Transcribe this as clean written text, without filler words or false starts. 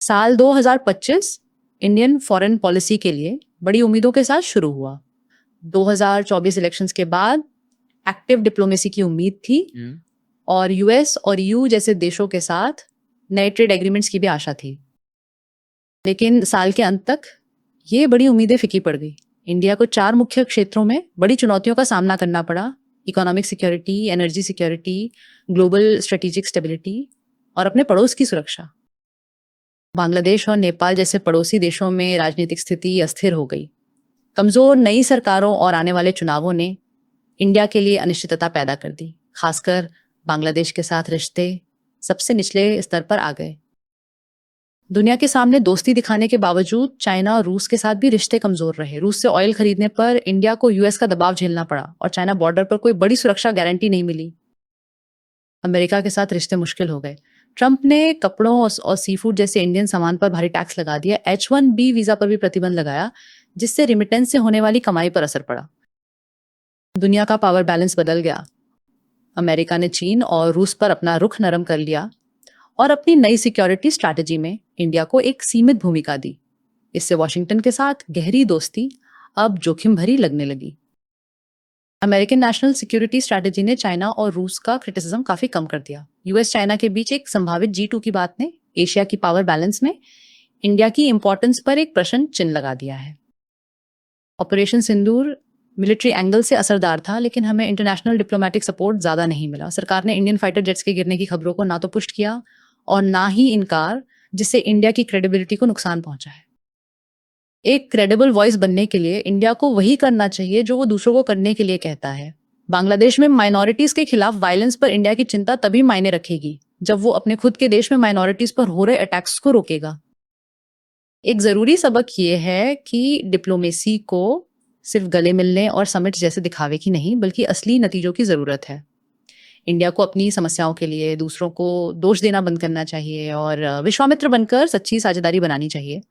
साल 2025 Indian foreign policy के लिए बड़ी उम्मीदों के साथ शुरू हुआ। 2024 इलेक्शंस के बाद एक्टिव डिप्लोमेसी की उम्मीद थी और यूएस और ईयू जैसे देशों के साथ नए ट्रेड एग्रीमेंट्स की भी आशा थी। लेकिन साल के अंत तक ये बड़ी उम्मीदें फीकी पड़ गई। इंडिया को 4 मुख्य क्षेत्रों में बड़ी चुनौतियों का सामना करना पड़ा। Economic security, energy security, global strategic stability और अपने पड़ोस की सुरक्षा। बांग्लादेश और नेपाल जैसे पड़ोसी देशों में राजनीतिक स्थिति अस्थिर हो गई। कमजोर नई सरकारों और आने वाले चुनावों ने इंडिया के लिए अनिश्चितता पैदा कर दी। खासकर बांग्लादेश के साथ रिश्ते सबसे निचले स्तर पर आ गए। दुनिया के सामने दोस्ती दिखाने के बावजूद चाइना और रूस के साथ भी रिश्ते कमजोर रहे। रूस से ऑयल खरीदने पर इंडिया को यूएस का दबाव झेलना पड़ा और चाइना बॉर्डर पर कोई बड़ी सुरक्षा गारंटी नहीं मिली। अमेरिका के साथ रिश्ते मुश्किल हो गए। ट्रंप ने कपड़ों और सी फूड जैसे इंडियन सामान पर भारी टैक्स लगा दिया। H1B वीजा पर भी प्रतिबंध लगाया, जिससे रिमिटेंस से होने वाली कमाई पर असर पड़ा। दुनिया का पावर बैलेंस बदल गया। अमेरिका ने चीन और रूस पर अपना रुख नरम कर लिया और अपनी नई सिक्योरिटी स्ट्रैटेजी में इंडिया को एक सीमित भूमिका दी। इससे वॉशिंगटन के साथ गहरी दोस्ती अब जोखिम भरी लगने लगी। अमेरिकन नेशनल सिक्योरिटी स्ट्रैटेजी ने चाइना और रूस का क्रिटिसिज्म काफी कम कर दिया। यूएस चाइना के बीच एक संभावित G2 की बात ने एशिया की पावर बैलेंस में इंडिया की इंपॉर्टेंस पर एक प्रश्न चिन्ह लगा दिया है। ऑपरेशन सिंदूर मिलिट्री एंगल से असरदार था, लेकिन हमें इंटरनेशनल डिप्लोमेटिक सपोर्ट ज्यादा नहीं मिला। सरकार ने इंडियन फाइटर जेट्स के गिरने की खबरों को ना तो पुष्ट किया और ना ही इनकार, जिससे इंडिया की क्रेडिबिलिटी को नुकसान पहुंचा है। एक क्रेडिबल वॉइस बनने के लिए इंडिया को वही करना चाहिए जो वो दूसरों को करने के लिए कहता है। बांग्लादेश में माइनॉरिटीज के खिलाफ वायलेंस पर इंडिया की चिंता तभी मायने रखेगी जब वो अपने खुद के देश में माइनॉरिटीज पर हो रहे अटैक्स को रोकेगा। एक जरूरी सबक ये है कि डिप्लोमेसी को सिर्फ गले मिलने और समिट जैसे दिखावे की नहीं, बल्कि असली नतीजों की जरूरत है। इंडिया को अपनी समस्याओं के लिए दूसरों को दोष देना बंद करना चाहिए और विश्वामित्र बनकर सच्ची साझेदारी बनानी चाहिए।